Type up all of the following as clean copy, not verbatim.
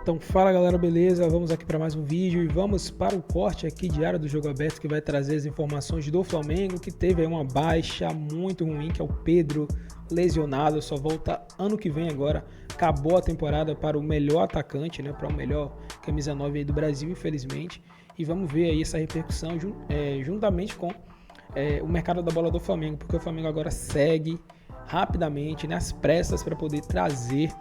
Então fala galera, beleza? Vamos aqui para mais um vídeo e vamos para o corte aqui diário do Jogo Aberto que vai trazer as informações do Flamengo, que teve aí uma baixa muito ruim, que é o Pedro, lesionado, só volta ano que vem agora. Acabou a temporada para o melhor atacante, né? Para o melhor camisa 9 aí do Brasil, infelizmente. E vamos ver aí essa repercussão juntamente com o mercado da bola do Flamengo, porque o Flamengo agora segue rapidamente, nas pressas, para poder trazer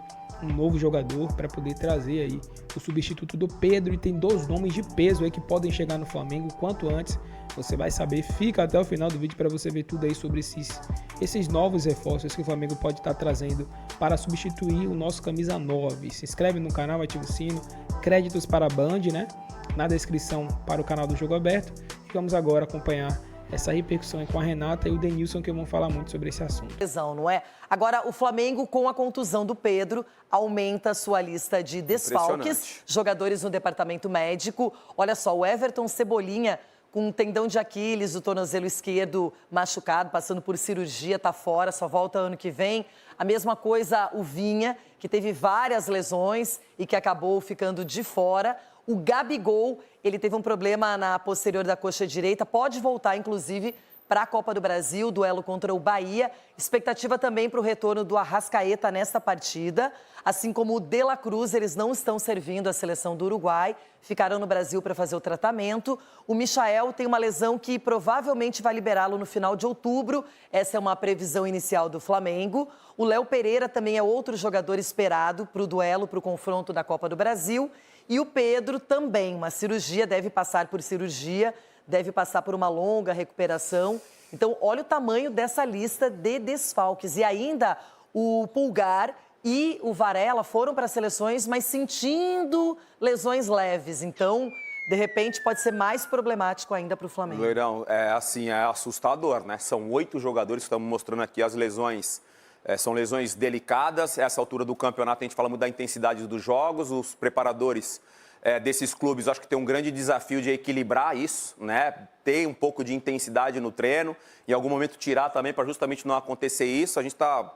um novo jogador, para poder trazer aí o substituto do Pedro, e tem dois nomes de peso aí que podem chegar no Flamengo quanto antes. Você vai saber, fica até o final do vídeo para você ver tudo aí sobre esses novos reforços que o Flamengo pode estar trazendo para substituir o nosso camisa 9. Se inscreve no canal, ativa o sino, créditos para a Band, né? Na descrição para o canal do Jogo Aberto. E vamos agora acompanhar essa repercussão com a Renata e o Denilson, que vão falar muito sobre esse assunto. Não é? Agora, o Flamengo, com a contusão do Pedro, aumenta sua lista de desfalques, jogadores no departamento médico. Olha só, o Everton Cebolinha, com um tendão de Aquiles, o tornozelo esquerdo machucado, passando por cirurgia, tá fora, só volta ano que vem. A mesma coisa o Vinha, que teve várias lesões e que acabou ficando de fora. O Gabigol, ele teve um problema na posterior da coxa direita, pode voltar, inclusive, para a Copa do Brasil, duelo contra o Bahia. Expectativa também para o retorno do Arrascaeta nesta partida. Assim como o De La Cruz, eles não estão servindo a seleção do Uruguai, ficaram no Brasil para fazer o tratamento. O Michael tem uma lesão que provavelmente vai liberá-lo no final de outubro. Essa é uma previsão inicial do Flamengo. O Léo Pereira também é outro jogador esperado para o duelo, para o confronto da Copa do Brasil. E o Pedro também, uma cirurgia, deve passar por cirurgia, deve passar por uma longa recuperação. Então, olha o tamanho dessa lista de desfalques. E ainda o Pulgar e o Varela foram para as seleções, mas sentindo lesões leves. Então, de repente, pode ser mais problemático ainda para o Flamengo. Loirão, é assustador, né? São 8 jogadores que estamos mostrando aqui as lesões. São lesões delicadas. Essa altura do campeonato a gente fala muito da intensidade dos jogos. Os preparadores desses clubes acho que tem um grande desafio de equilibrar isso, né? Ter um pouco de intensidade no treino, em algum momento tirar também para justamente não acontecer isso. A gente está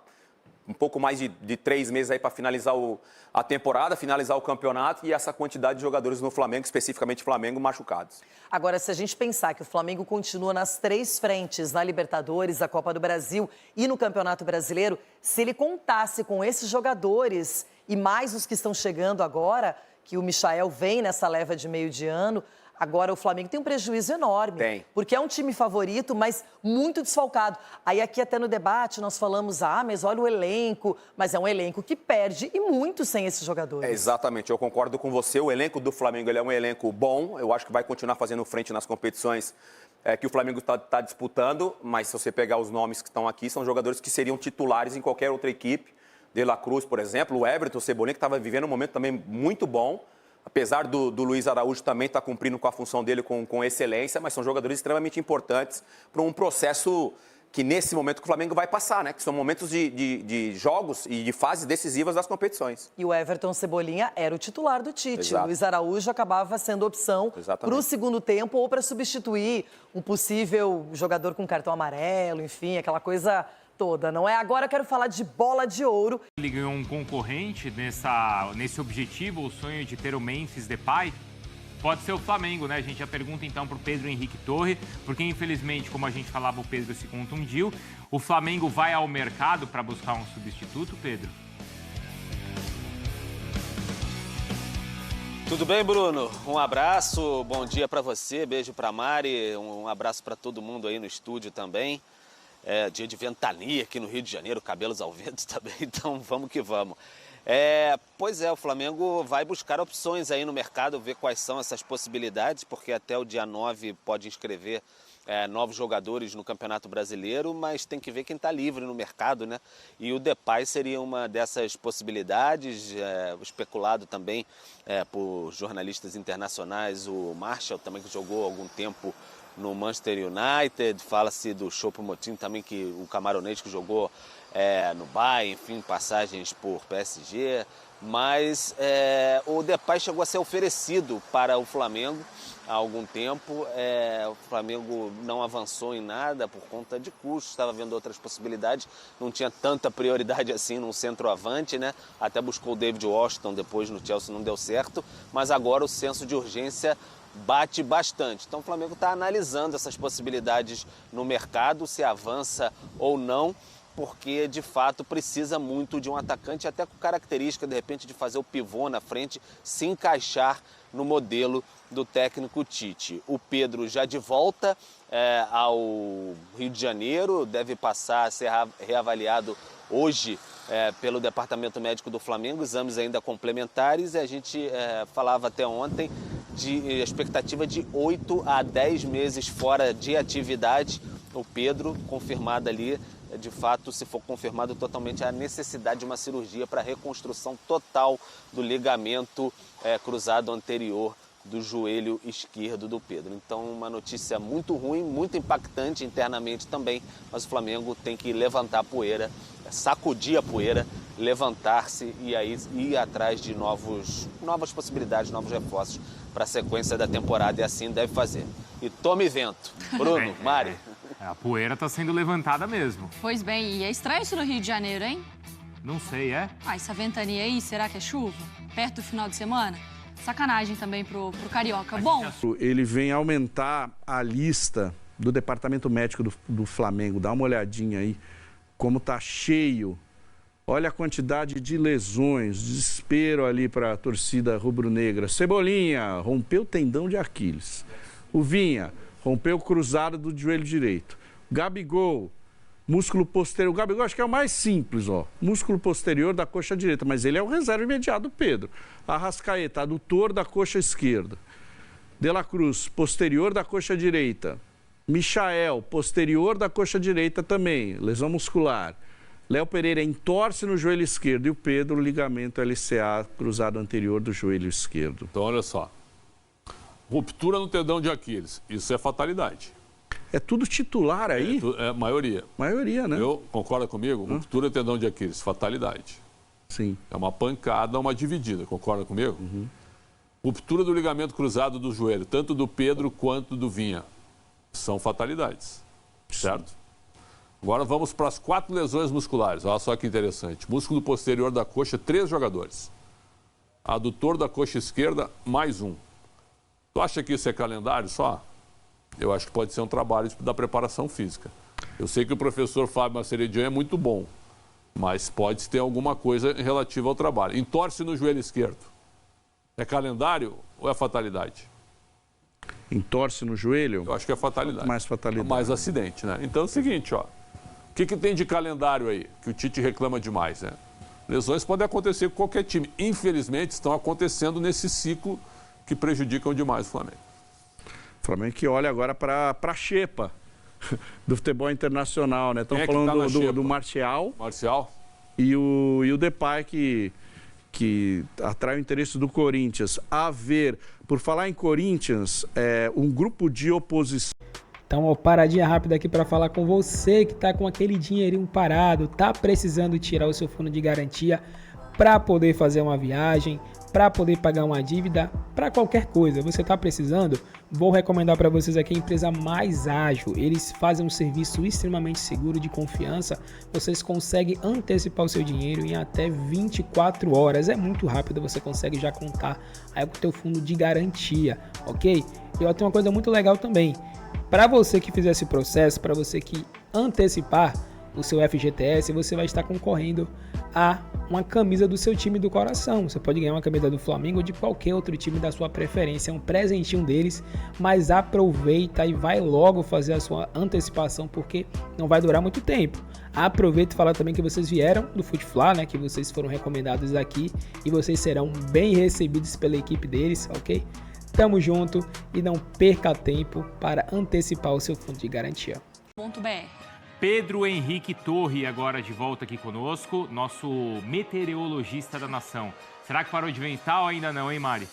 um pouco mais de 3 meses aí para finalizar a temporada, finalizar o campeonato, e essa quantidade de jogadores no Flamengo, especificamente Flamengo, machucados. Agora, se a gente pensar que o Flamengo continua nas 3 frentes, na Libertadores, na Copa do Brasil e no Campeonato Brasileiro, se ele contasse com esses jogadores e mais os que estão chegando agora, que o Michael vem nessa leva de meio de ano, agora o Flamengo tem um prejuízo enorme. Tem. Porque é um time favorito, mas muito desfalcado. Aí aqui até no debate nós falamos, mas olha o elenco. Mas é um elenco que perde e muito sem esses jogadores. Exatamente, eu concordo com você. O elenco do Flamengo ele é um elenco bom. Eu acho que vai continuar fazendo frente nas competições que o Flamengo está disputando. Mas se você pegar os nomes que estão aqui, são jogadores que seriam titulares em qualquer outra equipe. De La Cruz, por exemplo, o Everton Cebolinha, que estava vivendo um momento também muito bom. Apesar do Luiz Araújo também estar cumprindo com a função dele com excelência, mas são jogadores extremamente importantes para um processo que nesse momento que o Flamengo vai passar, né? Que são momentos de jogos e de fases decisivas das competições. E o Everton Cebolinha era o titular do Tite. Exato. O Luiz Araújo acabava sendo opção para o segundo tempo ou para substituir um possível jogador com cartão amarelo, enfim, aquela coisa toda, não é? Agora eu quero falar de bola de ouro. Ele ganhou um concorrente nesse objetivo, o sonho de ter o Memphis Depay. Pode ser o Flamengo, né? A gente já pergunta então para o Pedro Henrique Torre, porque infelizmente, como a gente falava, o Pedro se contundiu. O Flamengo vai ao mercado para buscar um substituto, Pedro? Tudo bem, Bruno? Um abraço, bom dia para você, beijo para Mari, um abraço para todo mundo aí no estúdio também. Dia de ventania aqui no Rio de Janeiro, cabelos ao vento também, então vamos que vamos. Pois é, o Flamengo vai buscar opções aí no mercado, ver quais são essas possibilidades, porque até o dia 9 pode inscrever novos jogadores no Campeonato Brasileiro, mas tem que ver quem está livre no mercado, né? E o Depay seria uma dessas possibilidades, especulado também por jornalistas internacionais, o Marshall também, que jogou há algum tempo no Manchester United, fala-se do Choupo-Moting também, que o camaronês que jogou no Bayern, enfim, passagens por PSG, mas o Depay chegou a ser oferecido para o Flamengo há algum tempo. O Flamengo não avançou em nada por conta de custos, estava vendo outras possibilidades, não tinha tanta prioridade assim num centroavante, né? Até buscou o David Washington depois no Chelsea, não deu certo, mas agora o senso de urgência bate bastante. Então o Flamengo está analisando essas possibilidades no mercado, se avança ou não, porque de fato precisa muito de um atacante, até com característica de repente de fazer o pivô na frente, se encaixar no modelo do técnico Tite. O Pedro já de volta ao Rio de Janeiro, deve passar a ser reavaliado hoje pelo Departamento Médico do Flamengo, exames ainda complementares, e a gente falava até ontem de expectativa de 8 a 10 meses fora de atividade. O Pedro, confirmado ali, de fato, se for confirmado totalmente, a necessidade de uma cirurgia para reconstrução total do ligamento cruzado anterior do joelho esquerdo do Pedro. Então, uma notícia muito ruim, muito impactante internamente também, mas o Flamengo tem que levantar a poeira, sacudir a poeira, levantar-se e aí ir atrás de novas possibilidades, novos reforços para a sequência da temporada, e assim deve fazer. E tome vento. Bruno, Mari. A poeira está sendo levantada mesmo. Pois bem, e é estranho isso no Rio de Janeiro, hein? Não sei, Essa ventania aí, será que é chuva? Perto do final de semana? Sacanagem também pro Carioca. Bom, ele vem aumentar a lista do Departamento Médico do Flamengo. Dá uma olhadinha aí, como tá cheio. Olha a quantidade de lesões, desespero ali para a torcida rubro-negra. Cebolinha rompeu o tendão de Aquiles. O Vinha rompeu o cruzado do joelho direito. Gabigol, músculo posterior. O Gabigol acho que é o mais simples, ó. Músculo posterior da coxa direita, mas ele é o reserva imediato do Pedro. Arrascaeta, adutor da coxa esquerda. De La Cruz, posterior da coxa direita. Michael, posterior da coxa direita também, lesão muscular. Léo Pereira entorce no joelho esquerdo e o Pedro, ligamento LCA cruzado anterior do joelho esquerdo. Então, olha só. Ruptura no tendão de Aquiles, isso é fatalidade. É tudo titular aí? É maioria. Maioria, né? Concorda comigo? Ruptura no tendão de Aquiles, fatalidade. Sim. É uma pancada, uma dividida, concorda comigo? Ruptura do ligamento cruzado do joelho, tanto do Pedro quanto do Vinha. São fatalidades, certo? Agora vamos para as 4 lesões musculares. Olha só que interessante. Músculo posterior da coxa, 3 jogadores. Adutor da coxa esquerda, mais 1. Tu acha que isso é calendário só? Eu acho que pode ser um trabalho da preparação física. Eu sei que o professor Fábio Maceredian é muito bom, mas pode ter alguma coisa relativa ao trabalho. Entorce no joelho esquerdo. É calendário ou é fatalidade? Entorce no joelho? Eu acho que é fatalidade. Mais fatalidade. Mais acidente, né? Então é o seguinte, ó. O que tem de calendário aí que o Tite reclama demais, né? Lesões podem acontecer com qualquer time. Infelizmente, estão acontecendo nesse ciclo que prejudicam demais o Flamengo. O Flamengo que olha agora para a xepa do futebol internacional, né? Estão falando do Martial. Martial. E o Depay que atrai o interesse do Corinthians. A ver, por falar em Corinthians, um grupo de oposição. Então, ó, paradinha rápida aqui para falar com você que tá com aquele dinheirinho parado, tá precisando tirar o seu fundo de garantia para poder fazer uma viagem, para poder pagar uma dívida, para qualquer coisa. Você tá precisando? Vou recomendar para vocês aqui a empresa Mais Ágil. Eles fazem um serviço extremamente seguro, de confiança. Vocês conseguem antecipar o seu dinheiro em até 24 horas. É muito rápido, você consegue já contar aí com o teu fundo de garantia, ok? E eu tenho uma coisa muito legal também. Para você que fizer esse processo, para você que antecipar o seu FGTS, você vai estar concorrendo a uma camisa do seu time do coração. Você pode ganhar uma camisa do Flamengo ou de qualquer outro time da sua preferência. É um presentinho deles, mas aproveita e vai logo fazer a sua antecipação, porque não vai durar muito tempo. Aproveita e fala também que vocês vieram do Futefla, né? Que vocês foram recomendados aqui e vocês serão bem recebidos pela equipe deles, ok? Tamo junto e não perca tempo para antecipar o seu fundo de garantia. .br. Pedro Henrique Torre agora de volta aqui conosco, nosso meteorologista da nação. Será que parou de ventar ou ainda não, hein, Mari?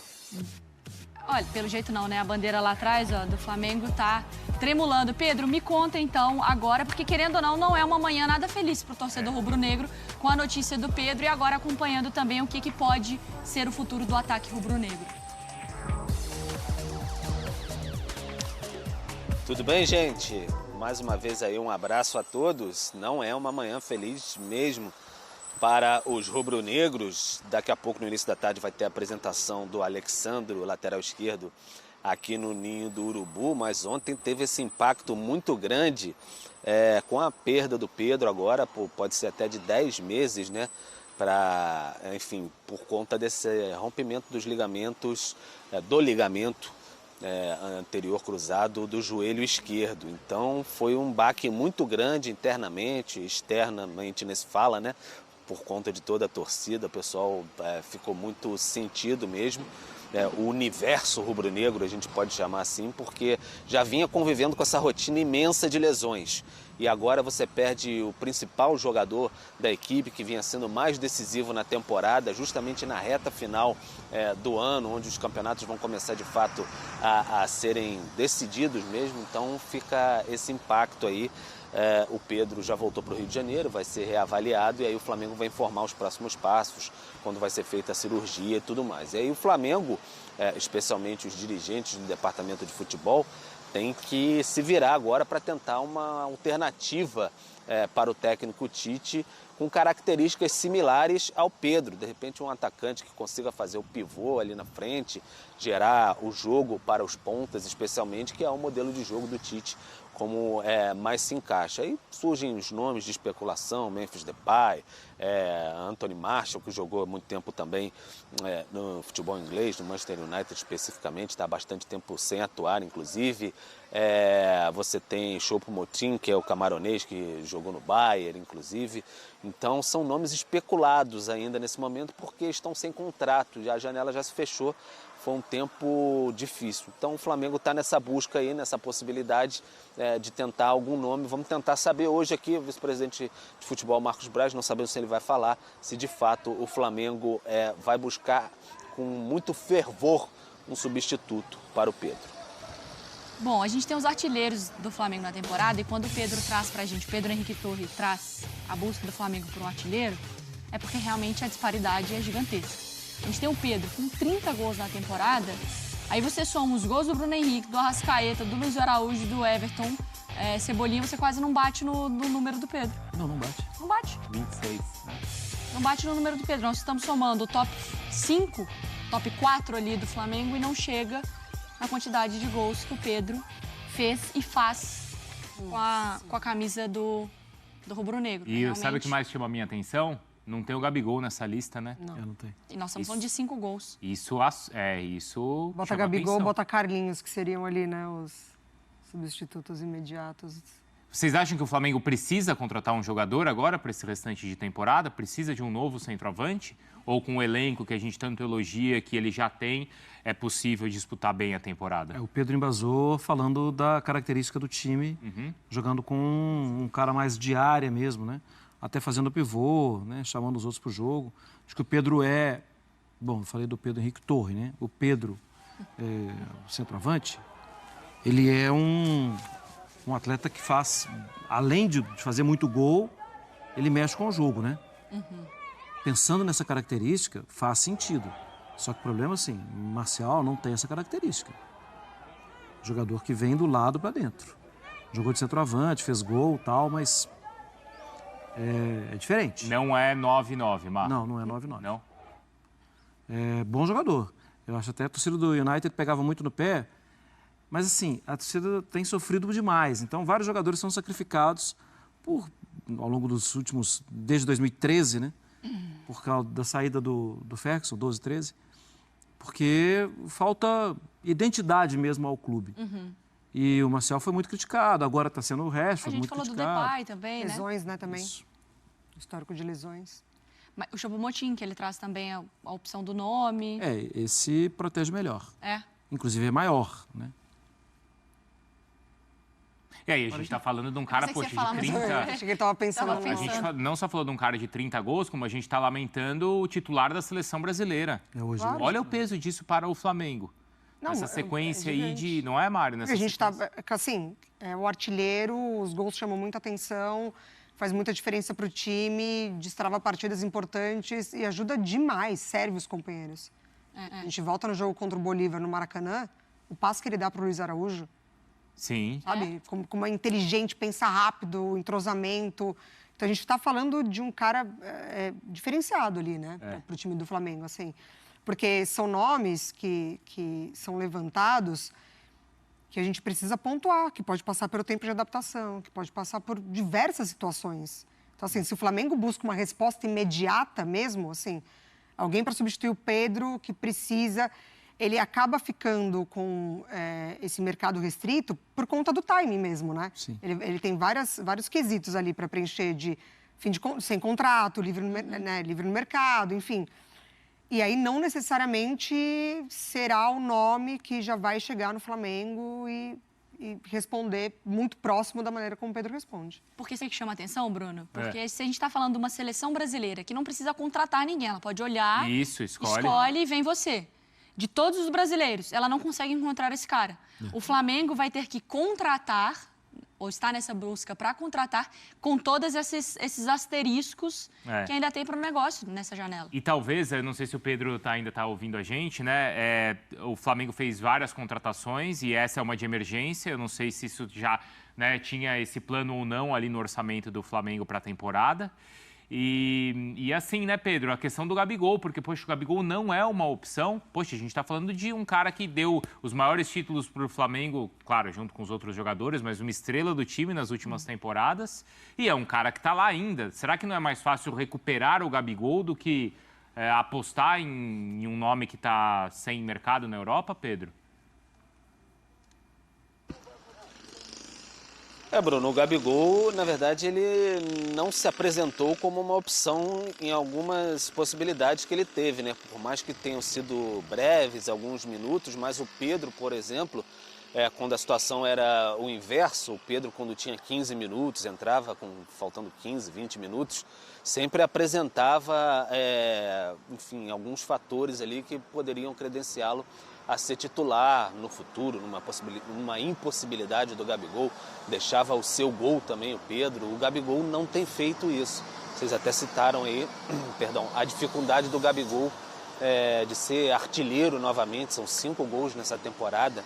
Olha, pelo jeito não, né? A bandeira lá atrás, ó, do Flamengo tá tremulando. Pedro, me conta então agora, porque querendo ou não, não é uma manhã nada feliz para o torcedor rubro-negro com a notícia do Pedro e agora acompanhando também o que pode ser o futuro do ataque rubro-negro. Tudo bem, gente? Mais uma vez aí um abraço a todos. Não é uma manhã feliz mesmo para os rubro-negros. Daqui a pouco, no início da tarde, vai ter a apresentação do Alexandro, lateral esquerdo, aqui no Ninho do Urubu. Mas ontem teve esse impacto muito grande com a perda do Pedro agora, pode ser até de 10 meses, né? Enfim, por conta desse rompimento dos ligamentos, do ligamento anterior cruzado do joelho esquerdo. Então foi um baque muito grande internamente, externamente nesse fala, né? Por conta de toda a torcida, o pessoal ficou muito sentido mesmo. O universo rubro-negro, a gente pode chamar assim, porque já vinha convivendo com essa rotina imensa de lesões. E agora você perde o principal jogador da equipe, que vinha sendo mais decisivo na temporada, justamente na reta final do ano, onde os campeonatos vão começar de fato a serem decididos mesmo. Então fica esse impacto aí. O Pedro já voltou para o Rio de Janeiro, vai ser reavaliado e aí o Flamengo vai informar os próximos passos, quando vai ser feita a cirurgia e tudo mais. E aí o Flamengo, especialmente os dirigentes do departamento de futebol, tem que se virar agora para tentar uma alternativa para o técnico Tite com características similares ao Pedro. De repente um atacante que consiga fazer o pivô ali na frente, gerar o jogo para os pontas especialmente, que é o modelo de jogo do Tite, como mais se encaixa. Aí surgem os nomes de especulação, Memphis Depay, Anthony Martial, que jogou há muito tempo também no futebol inglês, no Manchester United especificamente, está há bastante tempo sem atuar, inclusive. Você tem Choupo-Moting, que é o camaronês que jogou no Bayern, inclusive. Então são nomes especulados ainda nesse momento porque estão sem contrato, a janela já se fechou. Foi um tempo difícil. Então o Flamengo está nessa busca aí, nessa possibilidade de tentar algum nome. Vamos tentar saber hoje aqui, o vice-presidente de futebol, Marcos Braz, não sabemos se ele vai falar, se de fato o Flamengo vai buscar com muito fervor um substituto para o Pedro. Bom, a gente tem os artilheiros do Flamengo na temporada e quando o Pedro traz pra gente, o Pedro Henrique Torres traz a busca do Flamengo por um artilheiro, é porque realmente a disparidade é gigantesca. A gente tem o Pedro com 30 gols na temporada, aí você soma os gols do Bruno Henrique, do Arrascaeta, do Luiz Araújo, do Everton, Cebolinha, você quase não bate no número do Pedro. Não bate. Não bate. 26. Não bate no número do Pedro. Nós estamos somando o top 5, top 4 ali do Flamengo e não chega na quantidade de gols que o Pedro fez e faz com a camisa do rubro-negro. E realmente... sabe o que mais chama a minha atenção? Não tem o Gabigol nessa lista, né? Não. Eu não tenho. E nós estamos falando de 5 gols. Isso bota Gabigol, bota Carlinhos, que seriam ali, né, os substitutos imediatos. Vocês acham que o Flamengo precisa contratar um jogador agora para esse restante de temporada? Precisa de um novo centroavante? Ou com o elenco que a gente tanto elogia, que ele já tem, é possível disputar bem a temporada? O Pedro embasou falando da característica do time, jogando com um cara mais de área mesmo, né? Até fazendo pivô, né? Chamando os outros para o jogo. Acho que o Pedro Bom, eu falei do Pedro Henrique Torres, né? O Pedro, o centroavante, ele é um atleta que faz, além de fazer muito gol, ele mexe com o jogo, né? Pensando nessa característica, faz sentido. Só que o problema, assim, Marcial não tem essa característica. Jogador que vem do lado para dentro. Jogou de centroavante, fez gol e tal, mas é diferente. Não é 9-9, Marcos? Não é 9-9. Não? É bom jogador. Eu acho até a torcida do United pegava muito no pé, mas assim, a torcida tem sofrido demais. Então, vários jogadores são sacrificados ao longo dos últimos, desde 2013, né? Por causa da saída do Ferguson, 12, 13, porque falta identidade mesmo ao clube. E o Marcial foi muito criticado, agora está sendo o Rashford, muito criticado. A gente falou do Depay também, né? Lesões, né, também. Isso. Histórico de lesões. Mas o Choupo-Moting, que ele traz também a opção do nome. Esse protege melhor. Inclusive é maior, né? E aí, a gente está falando de um cara, poxa, de 30... Acho que ele estava pensando. A gente não só falou de um cara de 30 gols, como a gente está lamentando o titular da seleção brasileira. Hoje. Olha o peso disso para o Flamengo. Não, essa sequência aí de... Não é, Mário? A gente tá, assim, o artilheiro, os gols chamam muita atenção, faz muita diferença para o time, destrava partidas importantes e ajuda demais, serve os companheiros. A gente volta no jogo contra o Bolívar no Maracanã, o passe que ele dá para o Luiz Araújo. Sim. Sabe? Como é inteligente, pensa rápido, entrosamento. Então a gente está falando de um cara diferenciado ali, né? Para o time do Flamengo, assim. Porque são nomes que são levantados que a gente precisa pontuar, que pode passar pelo tempo de adaptação, que pode passar por diversas situações. Então, assim, se o Flamengo busca uma resposta imediata mesmo, assim, alguém para substituir o Pedro que precisa, ele acaba ficando com esse mercado restrito por conta do timing mesmo, né? Sim. Ele tem vários quesitos ali para preencher de sem contrato, livre no mercado, enfim. E aí, não necessariamente será o nome que já vai chegar no Flamengo e responder muito próximo da maneira como o Pedro responde. Porque isso aí que chama atenção, Bruno? Porque se a gente está falando de uma seleção brasileira que não precisa contratar ninguém, ela pode olhar, escolhe e vem você. De todos os brasileiros, ela não consegue encontrar esse cara. O Flamengo vai ter que contratar, ou está nessa busca para contratar, com todos esses asteriscos que ainda tem para o negócio nessa janela. E talvez, eu não sei se o Pedro ainda está ouvindo a gente, né? O Flamengo fez várias contratações e essa é uma de emergência. Eu não sei se isso já tinha esse plano ou não ali no orçamento do Flamengo para a temporada. E assim, né, Pedro, a questão do Gabigol, porque, poxa, o Gabigol não é uma opção. Poxa, a gente está falando de um cara que deu os maiores títulos para o Flamengo, claro, junto com os outros jogadores, mas uma estrela do time nas últimas temporadas. E é um cara que está lá ainda. Será que não é mais fácil recuperar o Gabigol do que apostar em um nome que está sem mercado na Europa, Pedro? Bruno, o Gabigol, na verdade, ele não se apresentou como uma opção em algumas possibilidades que ele teve, né? Por mais que tenham sido breves, alguns minutos, mas o Pedro, por exemplo, quando a situação era o inverso, o Pedro, quando tinha 15 minutos, entrava faltando 15, 20 minutos, sempre apresentava, enfim, alguns fatores ali que poderiam credenciá-lo a ser titular no futuro, numa impossibilidade do Gabigol, deixava o seu gol também, o Pedro. O Gabigol não tem feito isso. Vocês até citaram aí, a dificuldade do Gabigol de ser artilheiro novamente, são 5 gols nessa temporada,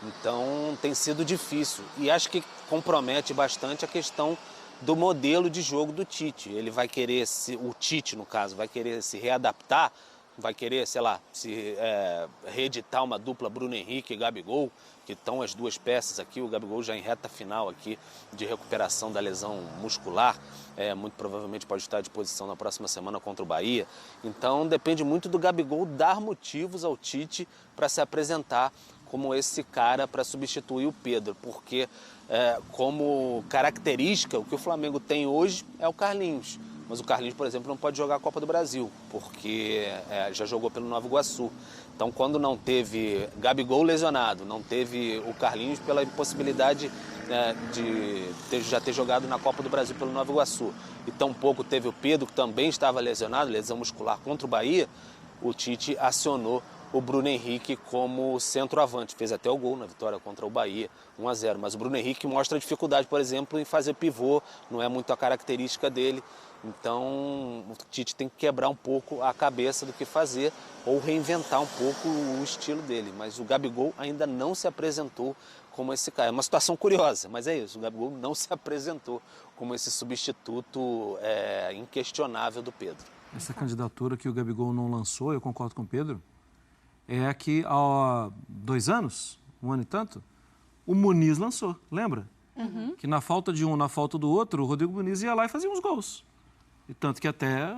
então tem sido difícil. E acho que compromete bastante a questão do modelo de jogo do Tite. Ele vai querer, o Tite no caso, vai querer se readaptar, vai querer, sei lá, reeditar uma dupla Bruno Henrique e Gabigol, que estão as duas peças aqui, o Gabigol já em reta final aqui de recuperação da lesão muscular, muito provavelmente pode estar à disposição na próxima semana contra o Bahia. Então depende muito do Gabigol dar motivos ao Tite para se apresentar como esse cara para substituir o Pedro, porque como característica, o que o Flamengo tem hoje é o Carlinhos. Mas o Carlinhos, por exemplo, não pode jogar a Copa do Brasil, porque já jogou pelo Nova Iguaçu. Então, quando não teve Gabigol lesionado, não teve o Carlinhos pela impossibilidade de já ter jogado na Copa do Brasil pelo Nova Iguaçu, e tampouco teve o Pedro, que também estava lesionado, lesão muscular contra o Bahia, o Tite acionou o Bruno Henrique como centroavante. Fez até o gol na vitória contra o Bahia, 1-0. Mas o Bruno Henrique mostra dificuldade, por exemplo, em fazer pivô, não é muito a característica dele. Então, o Tite tem que quebrar um pouco a cabeça do que fazer ou reinventar um pouco o estilo dele. Mas o Gabigol ainda não se apresentou como esse cara. É uma situação curiosa, mas é isso. O Gabigol não se apresentou como esse substituto inquestionável do Pedro. Essa candidatura que o Gabigol não lançou, eu concordo com o Pedro, é que há 2 anos, 1 ano e tanto, o Muniz lançou, lembra? Uhum. Que na falta de um, na falta do outro, o Rodrigo Muniz ia lá e fazia uns gols. E tanto que até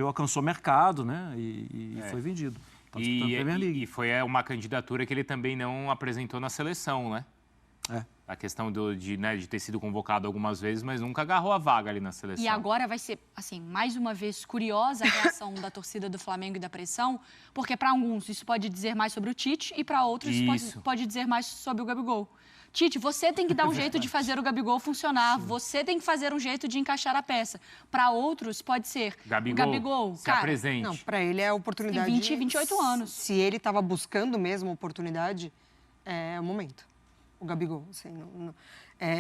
alcançou mercado, né? E foi vendido. E foi uma candidatura que ele também não apresentou na seleção, né? A questão de ter sido convocado algumas vezes, mas nunca agarrou a vaga ali na seleção. E agora vai ser, assim, mais uma vez curiosa a reação da torcida do Flamengo e da pressão, porque para alguns isso pode dizer mais sobre o Tite e para outros isso pode dizer mais sobre o Gabigol. Tite, você tem que dar um jeito de fazer o Gabigol funcionar, você tem que fazer um jeito de encaixar a peça. Para outros, pode ser o Gabigol, se apresente. Não, para ele é a oportunidade. Tem 20, 28 anos. Se ele estava buscando mesmo a oportunidade, é o momento. O Gabigol, assim,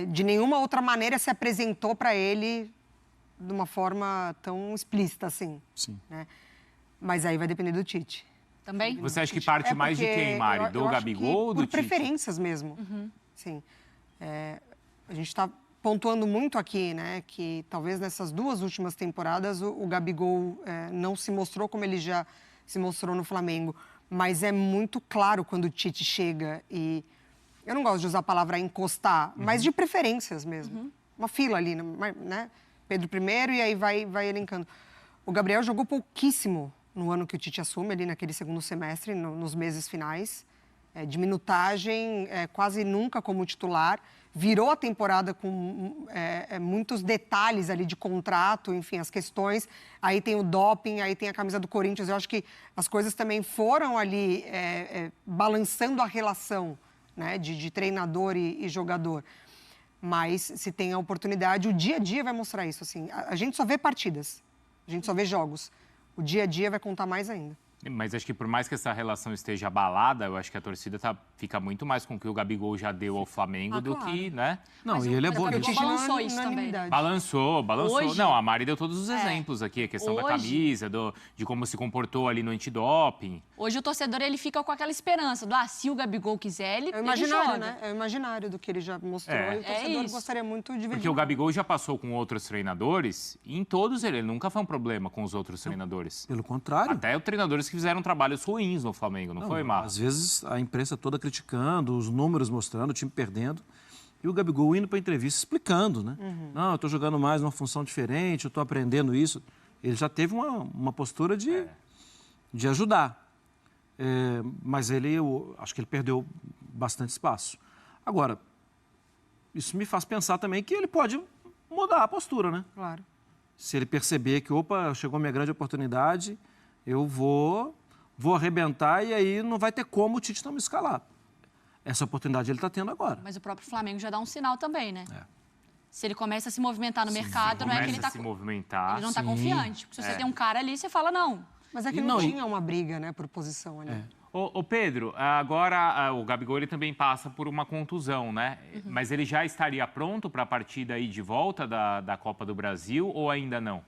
de nenhuma outra maneira se apresentou para ele de uma forma tão explícita assim. Sim. Né? Mas aí vai depender do Tite. Também? Você acha que parte mais de quem, Mari? Do Gabigol ou do Tite? Por preferências mesmo. Sim. A gente está pontuando muito aqui, né, que talvez nessas 2 últimas temporadas o Gabigol não se mostrou como ele já se mostrou no Flamengo. Mas é muito claro quando o Tite chega e... Eu não gosto de usar a palavra encostar, mas de preferências mesmo. Uma fila ali, né? Pedro primeiro e aí vai elencando. O Gabriel jogou pouquíssimo no ano que o Tite assume, ali naquele segundo semestre, nos meses finais. De minutagem, quase nunca como titular. Virou a temporada com muitos detalhes ali de contrato, enfim, as questões. Aí tem o doping, aí tem a camisa do Corinthians. Eu acho que as coisas também foram ali balançando a relação, né, de treinador e jogador. Mas, se tem a oportunidade, o dia a dia vai mostrar isso. Assim. A gente só vê partidas, a gente só vê jogos. O dia a dia vai contar mais ainda. Mas acho que por mais que essa relação esteja abalada, eu acho que a torcida fica muito mais com o que o Gabigol já deu ao Flamengo do que, né? Não, Mas e ele é bom. O Gabigol balançou isso também. Balançou. Hoje... Não, a Mari deu todos os exemplos aqui. A questão da camisa, de como se comportou ali no antidoping. Hoje o torcedor, ele fica com aquela esperança se o Gabigol quiser, ele imaginário, ele joga. Né? É o imaginário do que ele já mostrou e o torcedor gostaria muito de ver. Porque o Gabigol já passou com outros treinadores e em todos ele nunca foi um problema com os outros treinadores. Pelo contrário. Até os treinadores que fizeram trabalhos ruins no Flamengo, não foi, Marcos? Às vezes a imprensa toda criticando, os números mostrando, o time perdendo. E o Gabigol indo para a entrevista explicando, né? Não, eu estou jogando mais numa função diferente, eu estou aprendendo isso. Ele já teve uma postura de ajudar. Mas eu acho que ele perdeu bastante espaço. Agora, isso me faz pensar também que ele pode mudar a postura, né? Claro. Se ele perceber que, chegou a minha grande oportunidade, eu vou arrebentar e aí não vai ter como o Tite não me escalar. Essa oportunidade ele está tendo agora. Mas o próprio Flamengo já dá um sinal também, né? Se ele começa a se movimentar no mercado, não é que ele está... se movimentar. Ele não está confiante. Porque se você tem um cara ali, você fala não. Mas é que não tinha uma briga, né, por posição ali. Ô Pedro, agora o Gabigol ele também passa por uma contusão, né? Mas ele já estaria pronto para a partida aí de volta da Copa do Brasil ou ainda não?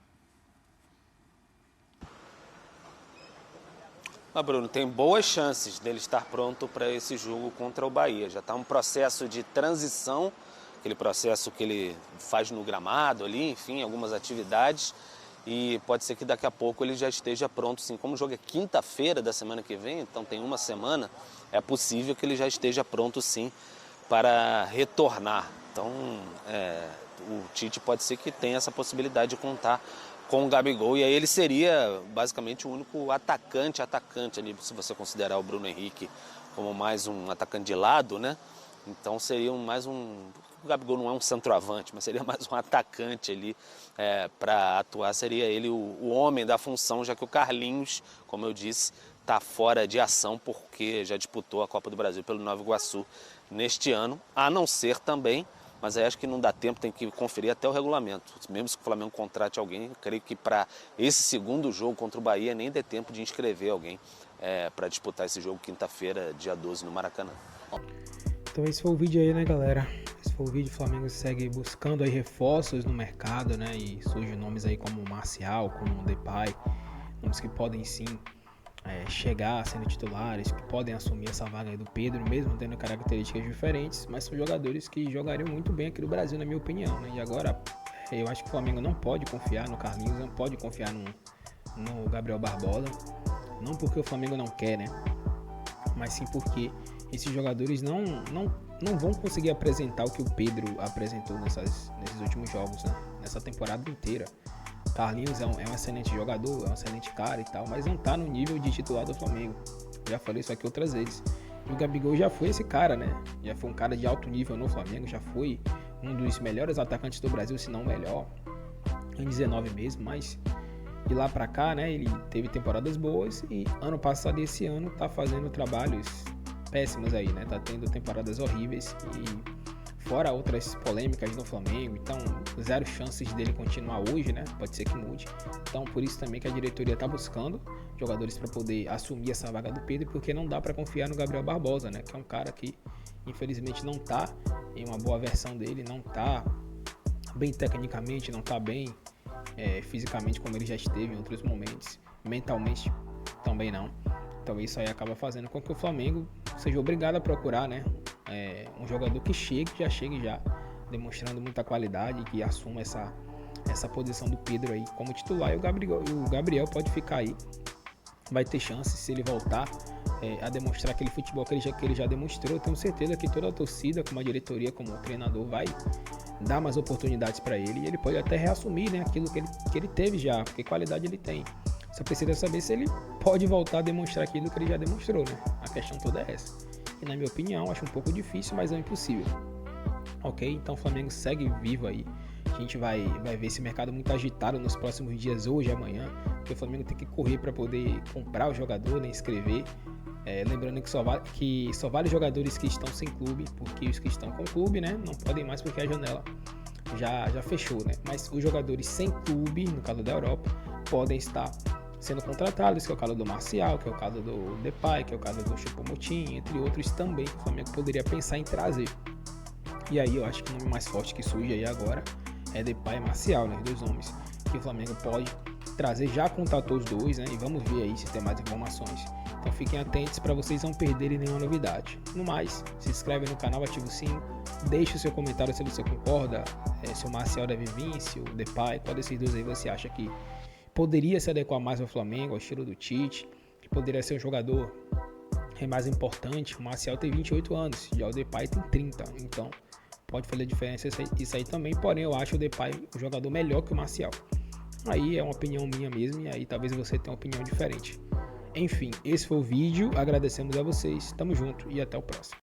Bruno, tem boas chances dele estar pronto para esse jogo contra o Bahia. Já está um processo de transição, aquele processo que ele faz no gramado ali, enfim, algumas atividades. E pode ser que daqui a pouco ele já esteja pronto, sim. Como o jogo é quinta-feira da semana que vem, então tem uma semana, é possível que ele já esteja pronto, sim, para retornar. Então, o Tite pode ser que tenha essa possibilidade de contar com o Gabigol, e aí ele seria basicamente o único atacante ali, se você considerar o Bruno Henrique como mais um atacante de lado, né? Então seria mais um... O Gabigol não é um centroavante, mas seria mais um atacante ali para atuar. Seria ele o homem da função, já que o Carlinhos, como eu disse, está fora de ação porque já disputou a Copa do Brasil pelo Nova Iguaçu neste ano, a não ser também, mas aí acho que não dá tempo, tem que conferir até o regulamento. Mesmo que o Flamengo contrate alguém, eu creio que para esse segundo jogo contra o Bahia nem dê tempo de inscrever alguém para disputar esse jogo quinta-feira, dia 12, no Maracanã. Então esse foi o vídeo aí, né, galera? Esse foi o vídeo. O Flamengo segue buscando aí reforços no mercado, né? E surgem nomes aí como o Marcial, como o Depay, nomes que podem sim chegar sendo titulares, que podem assumir essa vaga aí do Pedro, mesmo tendo características diferentes, mas são jogadores que jogariam muito bem aqui no Brasil, na minha opinião, né? E agora, eu acho que o Flamengo não pode confiar no Carlinhos, não pode confiar no Gabriel Barbosa, não porque o Flamengo não quer, né? Mas sim porque esses jogadores não vão conseguir apresentar o que o Pedro apresentou nesses últimos jogos, né? Nessa temporada inteira. Carlinhos é um excelente jogador, é um excelente cara e tal, mas não tá no nível de titular do Flamengo. Já falei isso aqui outras vezes. E o Gabigol já foi esse cara, né? Já foi um cara de alto nível no Flamengo, já foi um dos melhores atacantes do Brasil, se não o melhor, em 19 mesmo, mas de lá pra cá, né, ele teve temporadas boas e ano passado e esse ano tá fazendo trabalhos péssimas aí, né? Tá tendo temporadas horríveis e fora outras polêmicas no Flamengo, então zero chances dele continuar hoje, né? Pode ser que mude. Então por isso também que a diretoria tá buscando jogadores para poder assumir essa vaga do Pedro, porque não dá para confiar no Gabriel Barbosa, né? Que é um cara que infelizmente não tá em uma boa versão dele, não tá bem tecnicamente, não tá bem fisicamente como ele já esteve em outros momentos, mentalmente também não. Então isso aí acaba fazendo com que o Flamengo seja obrigado a procurar, né, um jogador que já chegue demonstrando muita qualidade, que assuma essa posição do Pedro aí como titular, e o Gabriel pode ficar aí, vai ter chance se ele voltar a demonstrar aquele futebol que ele já demonstrou. Eu tenho certeza que toda a torcida, como a diretoria, como o treinador, vai dar mais oportunidades para ele, e ele pode até reassumir, né, aquilo que ele teve já, porque qualidade ele tem. Só precisa saber se ele pode voltar a demonstrar aquilo que ele já demonstrou, né? A questão toda é essa. E na minha opinião, acho um pouco difícil, mas não impossível. Ok? Então o Flamengo segue vivo aí. A gente vai ver esse mercado muito agitado nos próximos dias, hoje e amanhã, porque o Flamengo tem que correr para poder comprar o jogador, né, inscrever. Lembrando que só vale jogadores que estão sem clube, porque os que estão com clube, né, não podem mais porque a janela já fechou, né? Mas os jogadores sem clube, no caso da Europa, podem estar sendo contratados, que é o caso do Marcial, que é o caso do Depay, que é o caso do Choupo-Moting, entre outros também, que o Flamengo poderia pensar em trazer. E aí eu acho que o nome mais forte que surge aí agora é Depay e Marcial, né, os dois nomes que o Flamengo pode trazer, já contatou os dois, né, e vamos ver aí se tem mais informações. Então fiquem atentos para vocês não perderem nenhuma novidade. No mais, se inscreve no canal, ativa o sino, deixe o seu comentário se você concorda, se o Marcial deve vir, se o Depay, qual desses dois aí você acha que poderia se adequar mais ao Flamengo, ao estilo do Tite, que poderia ser um jogador mais importante. O Marcial tem 28 anos, já o Depay tem 30, então pode fazer diferença isso aí também, porém eu acho o Depay um jogador melhor que o Marcial. Aí é uma opinião minha mesmo, e aí talvez você tenha uma opinião diferente. Enfim, esse foi o vídeo, agradecemos a vocês, tamo junto e até o próximo.